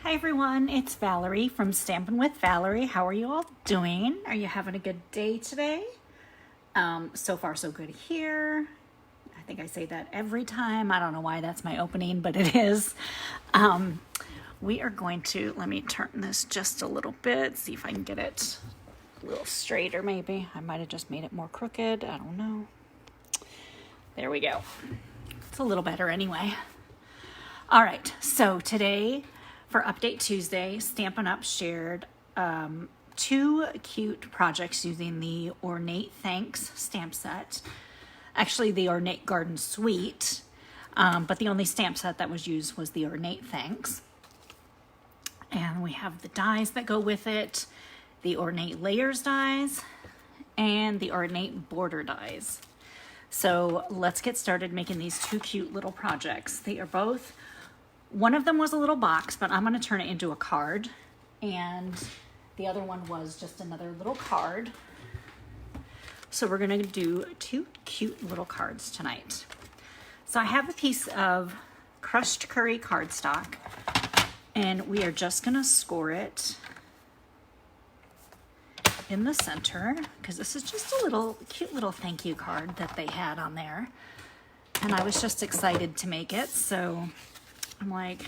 Hi everyone, it's Valerie from Stampin' with Valerie. How are you all doing? Are you having a good day today? So far so good here. I think I say that every time. I don't know why that's my opening, but it is. We are going to, let me turn this just a little bit, see if I can get it a little straighter maybe. I might have just made it more crooked. I don't know. There we go. It's a little better anyway. All right, so today for Update Tuesday, Stampin' Up! Shared two cute projects using the Ornate Thanks stamp set. Actually, the Ornate Garden Suite, but the only stamp set that was used was the Ornate Thanks. And we have the dies that go with it, the Ornate Layers dies, and the Ornate Border dies. So let's get started making these two cute little projects. They are both, one of them was a little box, but I'm going to turn it into a card. And the other one was just another little card. So we're going to do two cute little cards tonight. So I have a piece of crushed curry cardstock, and we are just going to score it in the center because this is just a little cute little thank you card that they had on there. And I was just excited to make it. So I'm like,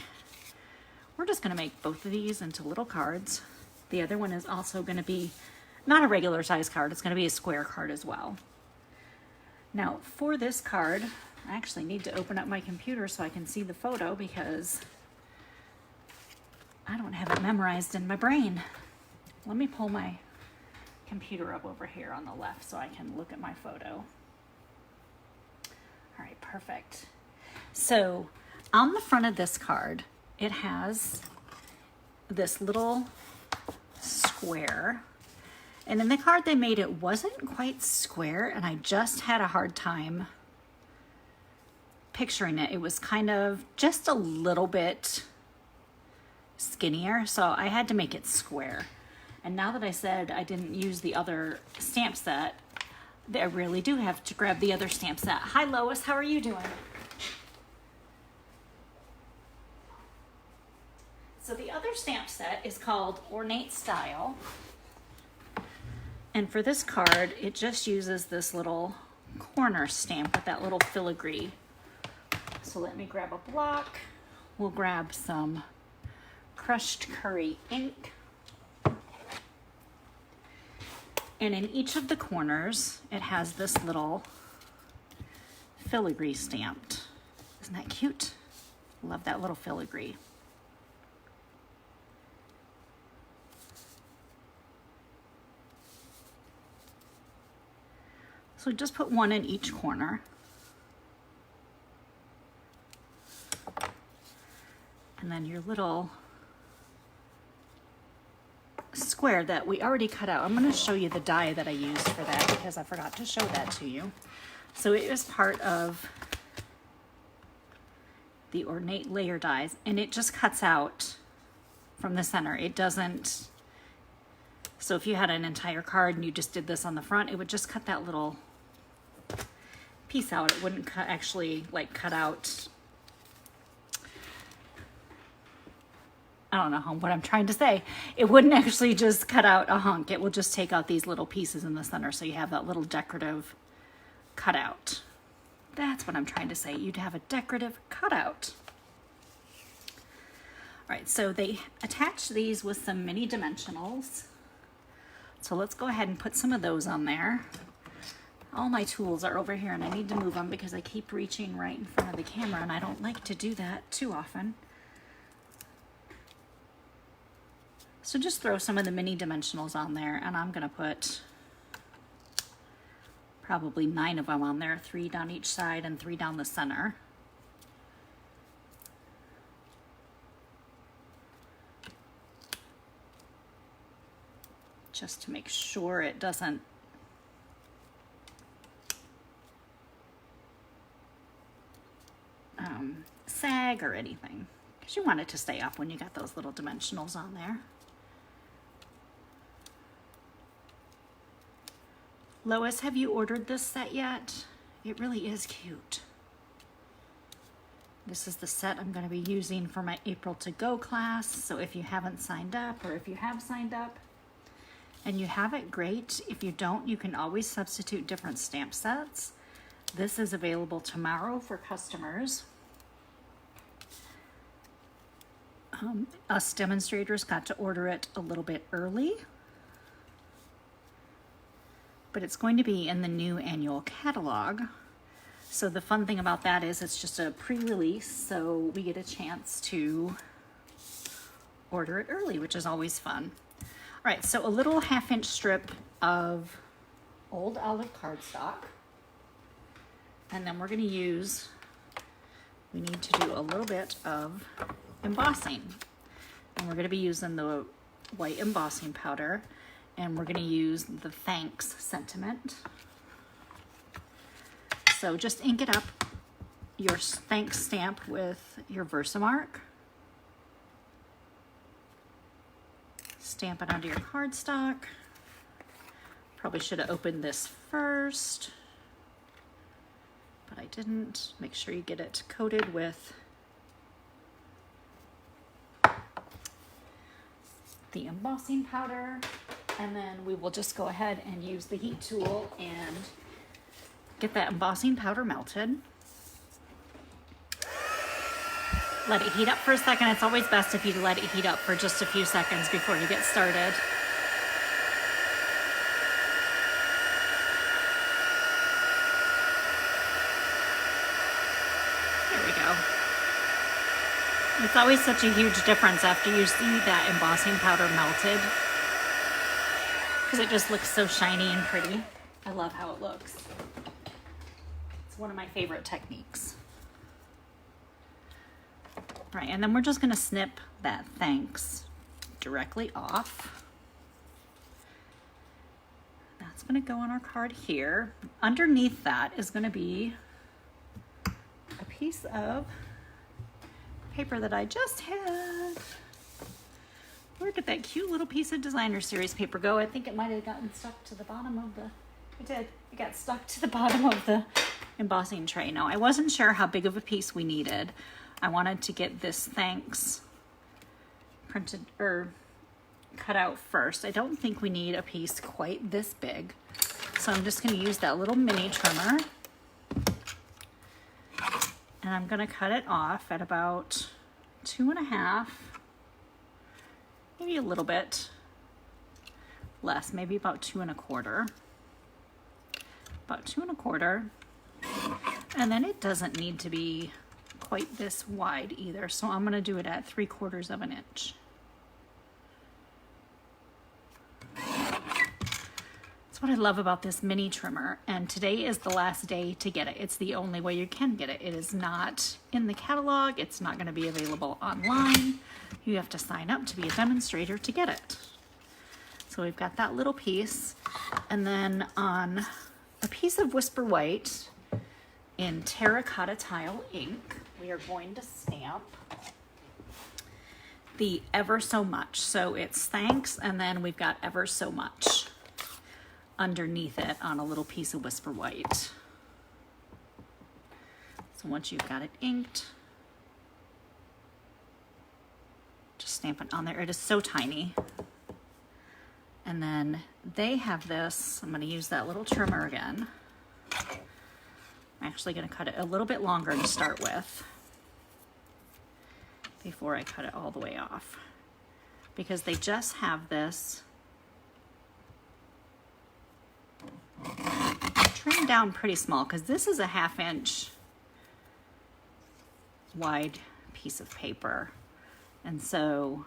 we're just going to make both of these into little cards. The other one is also going to be not a regular size card. It's going to be a square card as well. Now for this card, I actually need to open up my computer so I can see the photo because I don't have it memorized in my brain. Let me pull my computer up over here on the left so I can look at my photo. All right, perfect. So on the front of this card, it has this little square. And in the card they made, it wasn't quite square, and I just had a hard time picturing it. It was kind of just a little bit skinnier, so I had to make it square. And now that I said I didn't use the other stamp set, I really do have to grab the other stamp set. Hi Lois, how are you doing? So the other stamp set is called Ornate Style. And for this card, it just uses this little corner stamp with that little filigree. So let me grab a block. We'll grab some crushed curry ink. And in each of the corners, it has this little filigree stamped. Isn't that cute? Love that little filigree. So just put one in each corner. And then your little square that we already cut out. I'm going to show you the die that I used for that because I forgot to show that to you. So it is part of the Ornate layer dies, and it just cuts out from the center. It doesn't, so if you had an entire card and you just did this on the front, it would just cut that little piece out. It wouldn't actually like cut out, I don't know what I'm trying to say. It wouldn't actually just cut out a hunk. It will just take out these little pieces in the center so you have that little decorative cutout. That's what I'm trying to say. You'd have a decorative cutout. All right, so they attach these with some mini dimensionals. So let's go ahead and put some of those on there. All my tools are over here and I need to move them because I keep reaching right in front of the camera and I don't like to do that too often. So just throw some of the mini dimensionals on there, and I'm gonna put probably 9 of them on there, 3 down each side and 3 down the center. Just to make sure it doesn't sag or anything, because you want it to stay up when you got those little dimensionals on there. Lois, have you ordered this set yet? It really is cute. This is the set I'm going to be using for my April to Go class. So if you haven't signed up, or if you have signed up and you have it, great. If you don't, you can always substitute different stamp sets. This is available tomorrow for customers. Us demonstrators got to order it a little bit early, but it's going to be in the new annual catalog. So the fun thing about that is it's just a pre-release, so we get a chance to order it early, which is always fun. All right, so a little 1/2-inch strip of old olive cardstock. And then we're gonna we need to do a little bit of embossing. And we're gonna be using the white embossing powder, and we're gonna use the thanks sentiment. So just ink it up, your thanks stamp with your Versamark. Stamp it onto your cardstock. Probably should have opened this first, but I didn't. Make sure you get it coated with the embossing powder, and then we will just go ahead and use the heat tool and get that embossing powder melted. Let it heat up for a second. It's always best if you let it heat up for just a few seconds before you get started. There we go. It's always such a huge difference after you see that embossing powder melted, because it just looks so shiny and pretty. I love how it looks. One of my favorite techniques. Right, and then we're just going to snip that thanks directly off. That's going to go on our card here. Underneath that is going to be a piece of paper that I just had. Where did that cute little piece of designer series paper go? I think it might have gotten stuck to the bottom of the, it did. It got stuck to the bottom of the embossing tray. Now, I wasn't sure how big of a piece we needed. I wanted to get this thanks printed or cut out first. I don't think we need a piece quite this big. So I'm just going to use that little mini trimmer. And I'm going to cut it off at about 2.5, maybe a little bit less, maybe about 2.25. About 2.25. And then it doesn't need to be quite this wide either, so I'm going to do it at 3/4 of an inch. That's what I love about this mini trimmer, and today is the last day to get it. It's the only way you can get it. It is not in the catalog. It's not going to be available online. You have to sign up to be a demonstrator to get it. So we've got that little piece, and then on a piece of Whisper White in terracotta tile ink, we are going to stamp the ever so much. So it's thanks, and then we've got ever so much underneath it on a little piece of Whisper White. So once you've got it inked, just stamp it on there. It is so tiny. And then they have this, I'm going to use that little trimmer again. I'm actually going to cut it a little bit longer to start with before I cut it all the way off, because they just have this trimmed down pretty small, because this is a 1/2 inch wide piece of paper, and so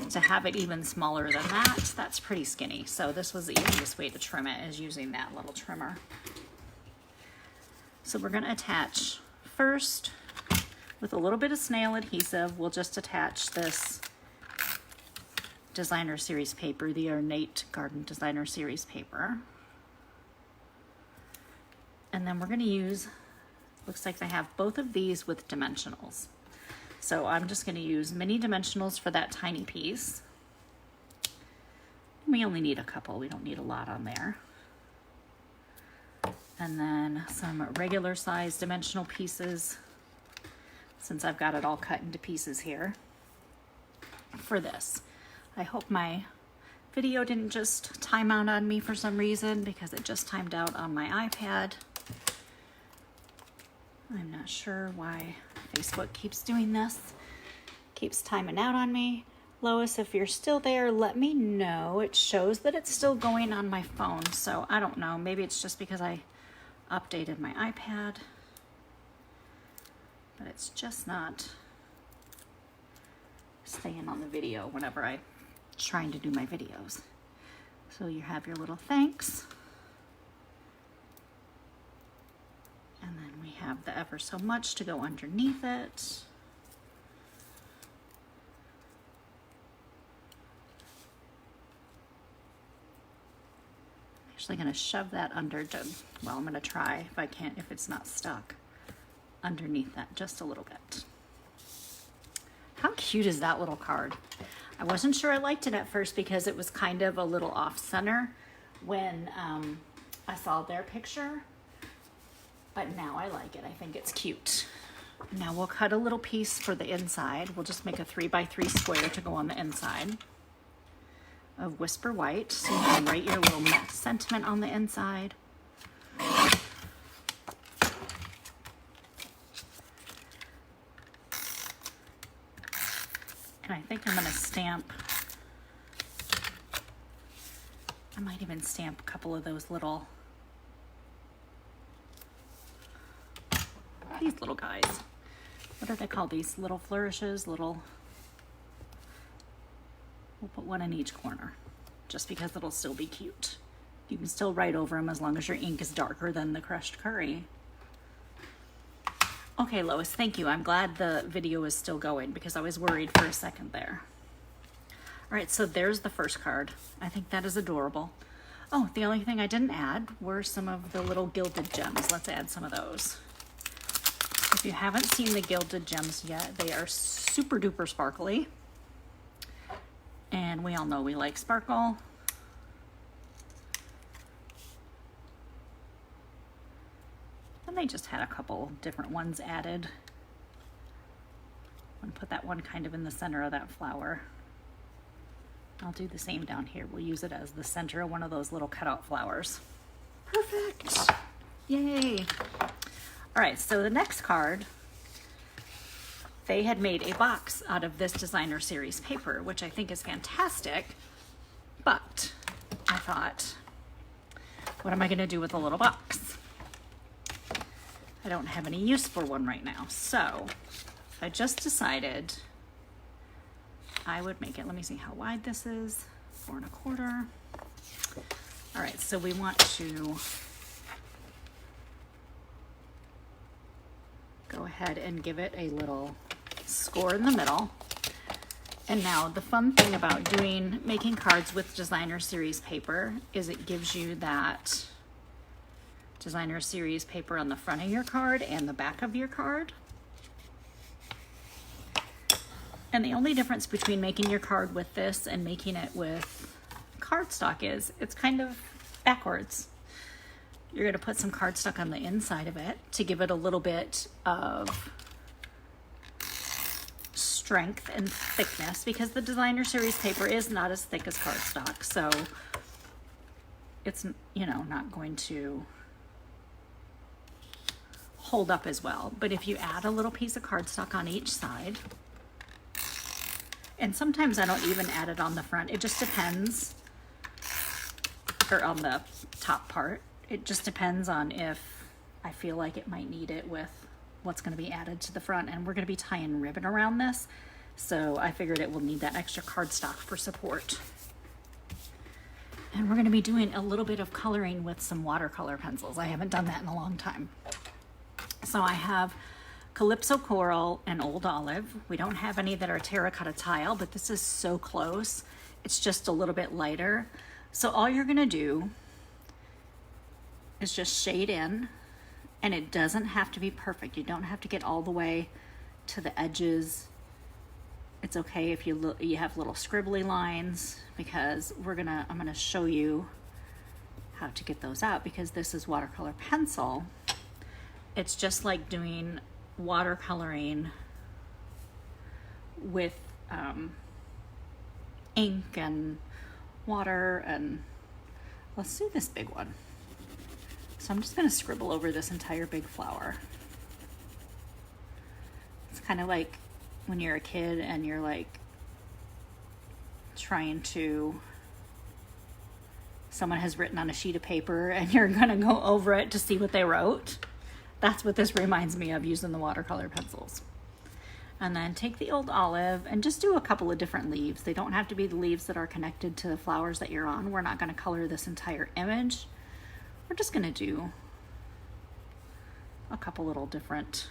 to have it even smaller than that, that's pretty skinny. So this was the easiest way to trim it, is using that little trimmer. So we're going to attach first with a little bit of snail adhesive. We'll just attach this designer series paper, the Ornate Garden Designer Series paper. And then we're going to use, looks like I have both of these with dimensionals. So I'm just going to use mini dimensionals for that tiny piece. We only need a couple, we don't need a lot on there. And then some regular size dimensional pieces since I've got it all cut into pieces here for this. I hope my video didn't just time out on me for some reason, because it just timed out on my iPad. I'm not sure why Facebook keeps doing this. Keeps timing out on me. Lois, if you're still there, let me know. It shows that it's still going on my phone, so I don't know. Maybe it's just because I updated my iPad, but it's just not staying on the video whenever I'm trying to do my videos. So you have your little thanks. And then we have the ever so much to go underneath it. Actually going to shove that under, well, I'm going to try if I can't, if it's not stuck, underneath that just a little bit. How cute is that little card? I wasn't sure I liked it at first because it was kind of a little off center when I saw their picture, but now I like it. I think it's cute. Now we'll cut a little piece for the inside. We'll just make a 3x3 square to go on the inside of Whisper White, so you can write your little sentiment on the inside. And I think I'm going to stamp, I might even stamp a couple of those little, these little guys. What are they called? These little flourishes, little, we'll put one in each corner just because it'll still be cute. You can still write over them as long as your ink is darker than the crushed curry. Okay, Lois, thank you. I'm glad the video is still going because I was worried for a second there. All right, so there's the first card. I think that is adorable. Oh, the only thing I didn't add were some of the little gilded gems. Let's add some of those. If you haven't seen the gilded gems yet, they are super duper sparkly. And we all know we like sparkle. And they just had a couple different ones added. I'm gonna put that one kind of in the center of that flower. I'll do the same down here. We'll use it as the center of one of those little cutout flowers. Perfect. Yay. All right, so the next card, they had made a box out of this designer series paper, which I think is fantastic, but I thought, what am I gonna do with a little box? I don't have any use for one right now, so I just decided I would make it, let me see how wide this is, 4 1/4. All right, so we want to go ahead and give it a little score in the middle. And now the fun thing about making cards with designer series paper is it gives you that designer series paper on the front of your card and the back of your card. And the only difference between making your card with this and making it with cardstock is it's kind of backwards. You're going to put some cardstock on the inside of it to give it a little bit of strength and thickness, because the designer series paper is not as thick as cardstock, so it's, you know, not going to hold up as well. But if you add a little piece of cardstock on each side, and sometimes I don't even add it on the front, it just depends, or on the top part. It just depends on if I feel like it might need it with what's going to be added to the front, and we're going to be tying ribbon around this, so I figured it will need that extra cardstock for support. And we're going to be doing a little bit of coloring with some watercolor pencils. I haven't done that in a long time. So I have Calypso Coral and Old Olive. We don't have any that are terracotta tile, but this is so close. It's just a little bit lighter. So all you're going to do is just shade in, and it doesn't have to be perfect. You don't have to get all the way to the edges. It's okay if you have little scribbly lines, because I'm gonna show you how to get those out, because this is watercolor pencil. It's just like doing watercoloring with ink and water, and let's do this big one. So I'm just going to scribble over this entire big flower. It's kind of like when you're a kid and you're like trying to, someone has written on a sheet of paper and you're going to go over it to see what they wrote. That's what this reminds me of, using the watercolor pencils. And then take the old olive and just do a couple of different leaves. They don't have to be the leaves that are connected to the flowers that you're on. We're not going to color this entire image. We're just going to do a couple little different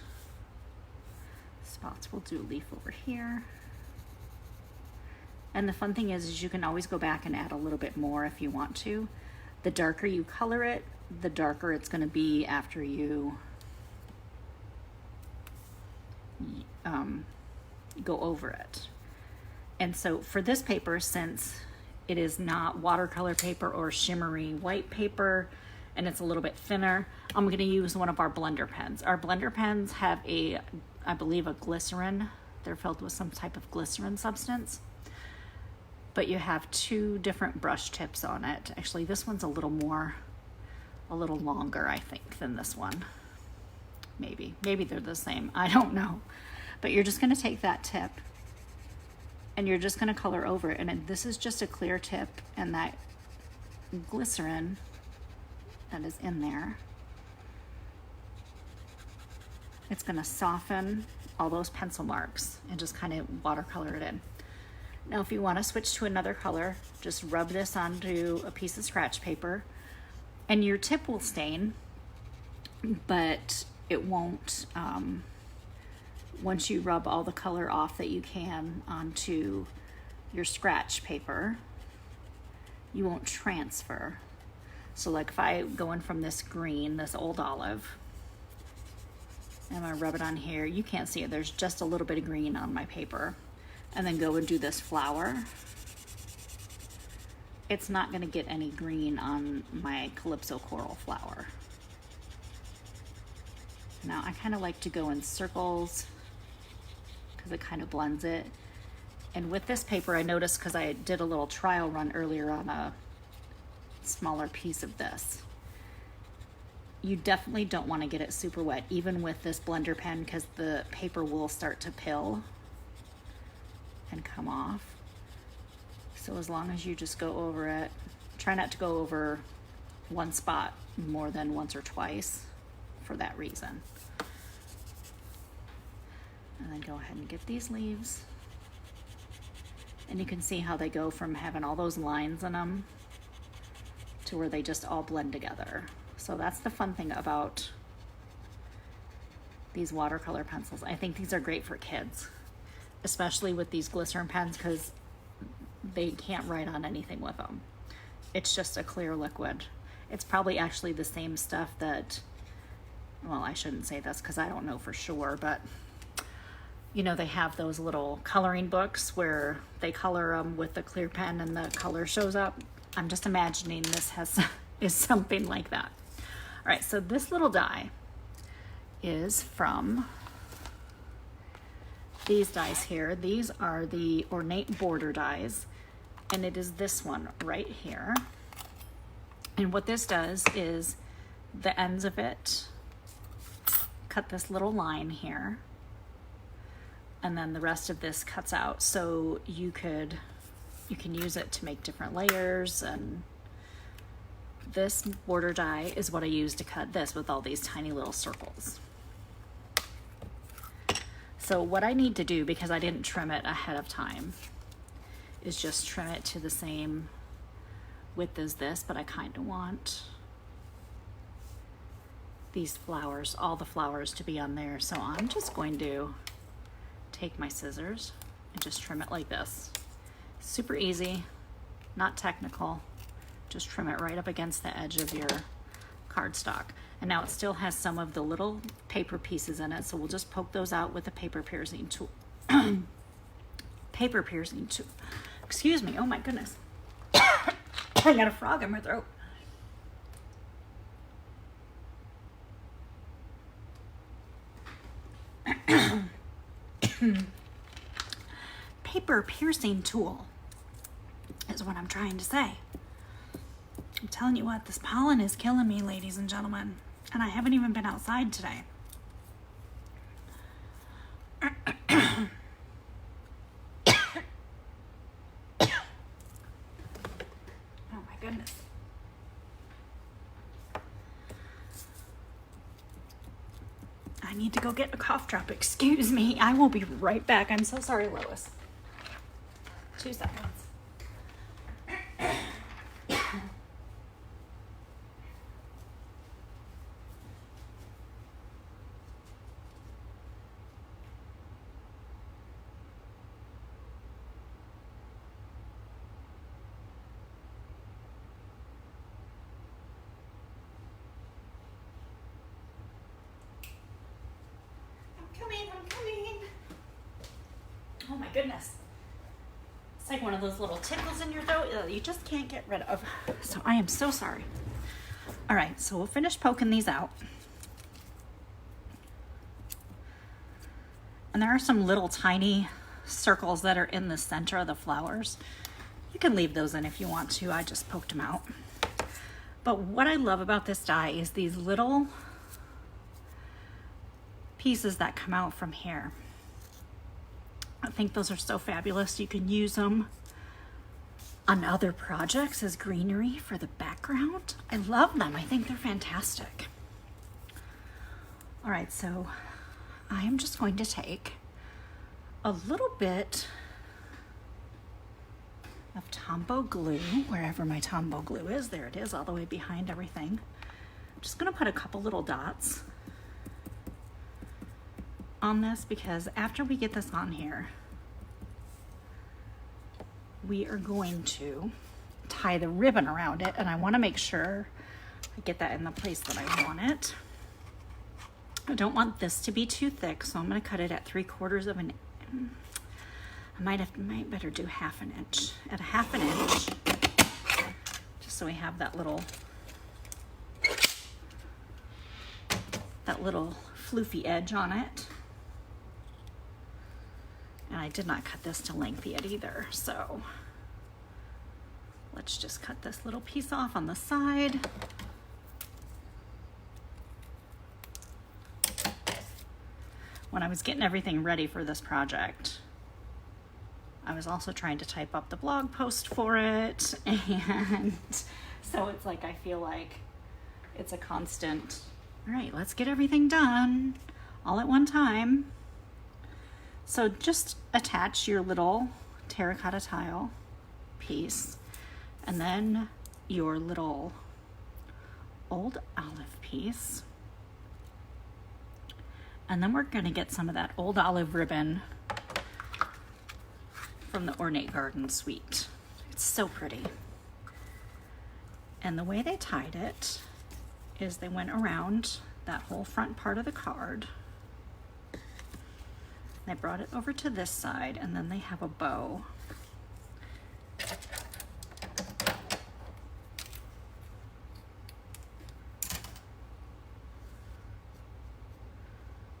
spots. We'll do a leaf over here. And the fun thing is you can always go back and add a little bit more if you want to. The darker you color it, the darker it's going to be after you go over it. And so for this paper, since it is not watercolor paper or shimmery white paper, and it's a little bit thinner, I'm going to use one of our blender pens. Our blender pens have I believe a glycerin. They're filled with some type of glycerin substance. But you have two different brush tips on it. Actually, this one's a little longer, I think, than this one. Maybe they're the same. I don't know. But you're just going to take that tip and you're just going to color over it. And this is just a clear tip, and that glycerin that is in there, it's going to soften all those pencil marks and just kind of watercolor it in. Now, if you want to switch to another color, just rub this onto a piece of scratch paper, and your tip will stain, but it won't, once you rub all the color off that you can onto your scratch paper, you won't transfer. So like if I go in from this green, this old olive, I'm gonna rub it on here. You can't see it, there's just a little bit of green on my paper. And then go and do this flower. It's not gonna get any green on my Calypso coral flower. Now I kind of like to go in circles because it kind of blends it. And with this paper, I noticed, because I did a little trial run earlier on a smaller piece of this, you definitely don't want to get it super wet, even with this blender pen, because the paper will start to pill and come off. So as long as you just go over it, try not to go over one spot more than once or twice for that reason. And then go ahead and get these leaves. And you can see how they go from having all those lines in them to where they just all blend together. So that's the fun thing about these watercolor pencils. I think these are great for kids, especially with these glycerin pens, because they can't write on anything with them. It's just a clear liquid. It's probably actually the same stuff that, well, I shouldn't say this because I don't know for sure, but you know, they have those little coloring books where they color them with the clear pen and the color shows up. I'm just imagining this is something like that. All right, so this little die is from these dies here. These are the Ornate border dies, and it is this one right here. And what this does is the ends of it cut this little line here, and then the rest of this cuts out, so you can use it to make different layers. And this border die is what I use to cut this with all these tiny little circles. So what I need to do, because I didn't trim it ahead of time, is just trim it to the same width as this, but I kind of want these flowers, all the flowers, to be on there. So I'm just going to take my scissors and just trim it like this. Super easy, not technical. Just trim it right up against the edge of your cardstock. And now it still has some of the little paper pieces in it, so we'll just poke those out with a paper piercing tool. Paper piercing tool. Excuse me, oh my goodness. I got a frog in my throat. paper piercing tool, is what I'm trying to say. I'm telling you what, this pollen is killing me, ladies and gentlemen. And I haven't even been outside today. Oh my goodness. I need to go get a cough drop. Excuse me. I will be right back. I'm so sorry, Lois. 2 seconds. I'm coming. Oh my goodness. It's like one of those little tickles in your throat that you just can't get rid of. So I am so sorry. All right, so we'll finish poking these out. And there are some little tiny circles that are in the center of the flowers. You can leave those in if you want to. I just poked them out. But what I love about this die is these little pieces that come out from here. I think those are so fabulous. You can use them on other projects as greenery for the background. I love them. I think they're fantastic. All right, so I am just going to take a little bit of Tombow glue, wherever my Tombow glue is. There it is, all the way behind everything. I'm just gonna put a couple little dots on this, because after we get this on here, we are going to tie the ribbon around it, and I want to make sure I get that in the place that I want it. I don't want this to be too thick, so I'm going to cut it at 3/4 of an inch. I might better do 1/2 inch. At 1/2 inch, just so we have that little floofy edge on it. And I did not cut this to length yet either, so let's just cut this little piece off on the side. When I was getting everything ready for this project, I was also trying to type up the blog post for it, and so it's like I feel like it's a constant, all right, let's get everything done all at one time. So just attach your little terracotta tile piece, and then your little old olive piece. And then we're gonna get some of that old olive ribbon from the Ornate Garden Suite. It's so pretty. And the way they tied it is they went around that whole front part of the card. They brought it over to this side, and then they have a bow.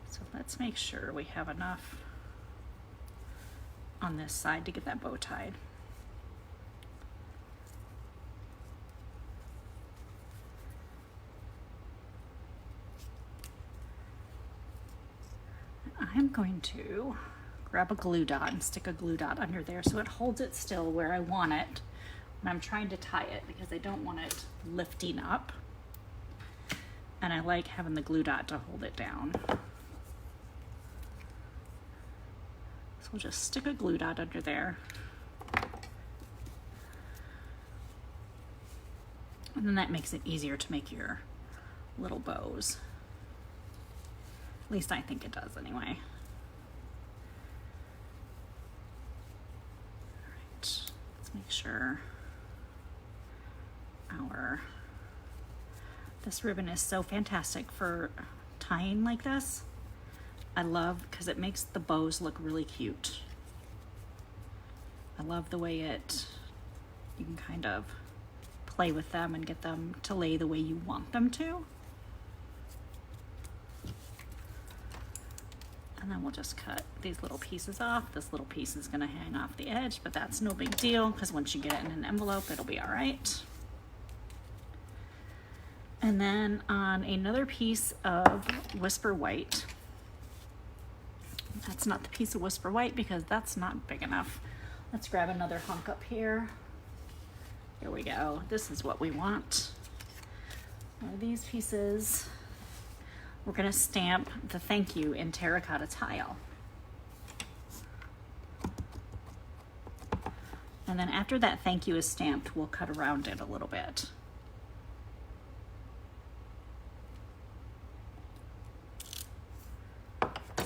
So let's make sure we have enough on this side to get that bow tied. I'm going to grab a glue dot and stick a glue dot under there so it holds it still where I want it when I'm trying to tie it, because I don't want it lifting up, and I like having the glue dot to hold it down. So we'll just stick a glue dot under there, and then that makes it easier to make your little bows. At least I think it does anyway. All right, let's make sure this ribbon is so fantastic for tying like this. I love, because it makes the bows look really cute. I love the way you can kind of play with them and get them to lay the way you want them to. And then we'll just cut these little pieces off. This little piece is gonna hang off the edge, but that's no big deal because once you get it in an envelope, it'll be all right. And then on another piece of Whisper White, that's not the piece of Whisper White because that's not big enough. Let's grab another hunk up here. Here we go. This is what we want. One of these pieces. We're gonna stamp the thank you in terracotta tile. And then after that thank you is stamped, we'll cut around it a little bit.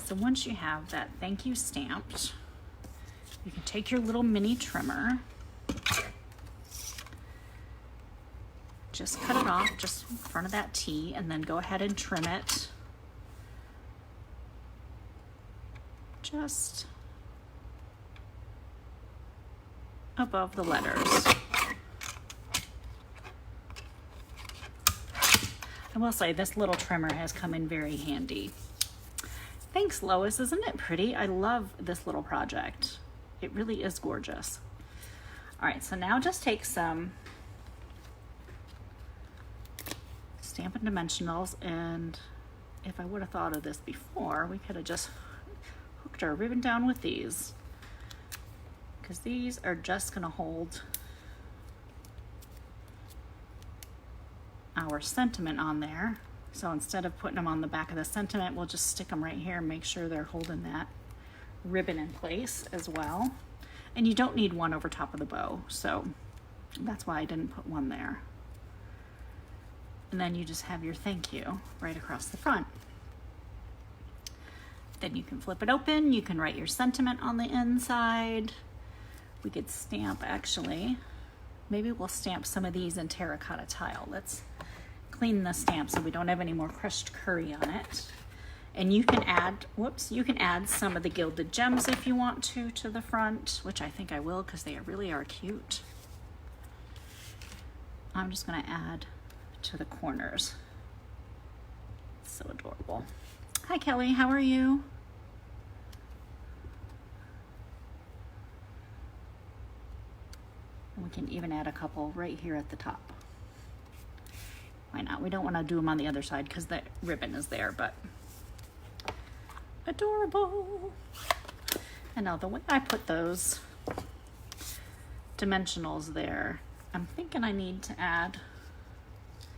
So once you have that thank you stamped, you can take your little mini trimmer, just cut it off just in front of that T, and then go ahead and trim it just above the letters. I will say this little trimmer has come in very handy. Thanks, Lois. Isn't it pretty? I love this little project. It really is gorgeous. All right, so now just take some Stampin' Dimensionals, and if I would have thought of this before, we could have just hooked our ribbon down with these, because these are just gonna hold our sentiment on there. So instead of putting them on the back of the sentiment, we'll just stick them right here and make sure they're holding that ribbon in place as well. And you don't need one over top of the bow, so that's why I didn't put one there. And then you just have your thank you right across the front. Then you can flip it open, you can write your sentiment on the inside. We could stamp, actually, maybe we'll stamp some of these in terracotta tile. Let's clean the stamp so we don't have any more crushed curry on it. And you can add, you can add some of the gilded gems if you want to the front, which I think I will because they really are cute. I'm just gonna add to the corners. So adorable. Hi Kelly, how are you? And we can even add a couple right here at the top. Why not? We don't want to do them on the other side because the ribbon is there, but adorable. And now the way I put those dimensionals there, I'm thinking I need to add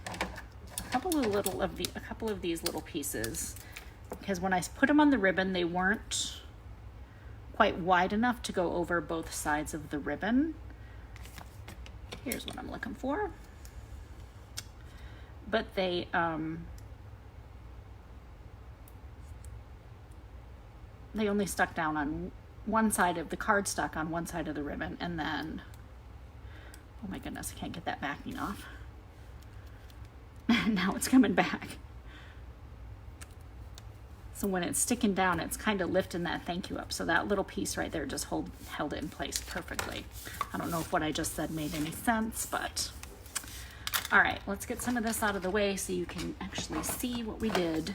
a couple of these little pieces, because when I put them on the ribbon, they weren't quite wide enough to go over both sides of the ribbon. Here's what I'm looking for. But they only stuck down on one side of the card, stuck on one side of the ribbon, and then, oh my goodness, I can't get that backing off. Now it's coming back. So when it's sticking down, it's kind of lifting that thank you up. So that little piece right there just held it in place perfectly. I don't know if what I just said made any sense, but all right, let's get some of this out of the way so you can actually see what we did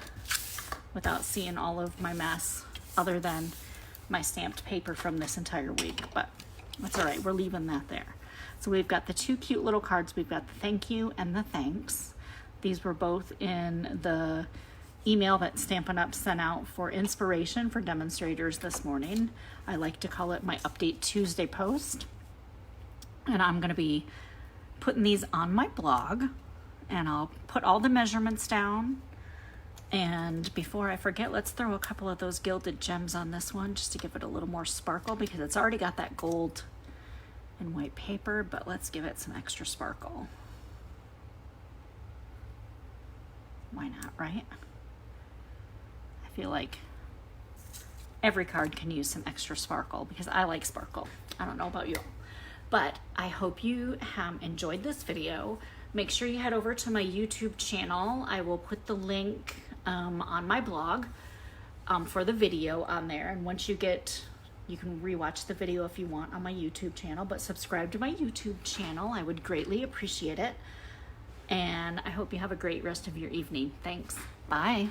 without seeing all of my mess, other than my stamped paper from this entire week, but that's all right, we're leaving that there. So we've got the two cute little cards. We've got the thank you and the thanks. These were both in the email that Stampin' Up! Sent out for inspiration for demonstrators this morning. I like to call it my Update Tuesday post. And I'm gonna be putting these on my blog, and I'll put all the measurements down. And before I forget, let's throw a couple of those gilded gems on this one just to give it a little more sparkle, because it's already got that gold and white paper, but let's give it some extra sparkle. Why not, right? I feel like every card can use some extra sparkle because I like sparkle. I don't know about you, but I hope you enjoyed this video. Make sure you head over to my YouTube channel. I will put the link on my blog for the video on there. And once you get, you can rewatch the video if you want on my YouTube channel, but subscribe to my YouTube channel. I would greatly appreciate it. And I hope you have a great rest of your evening. Thanks. Bye.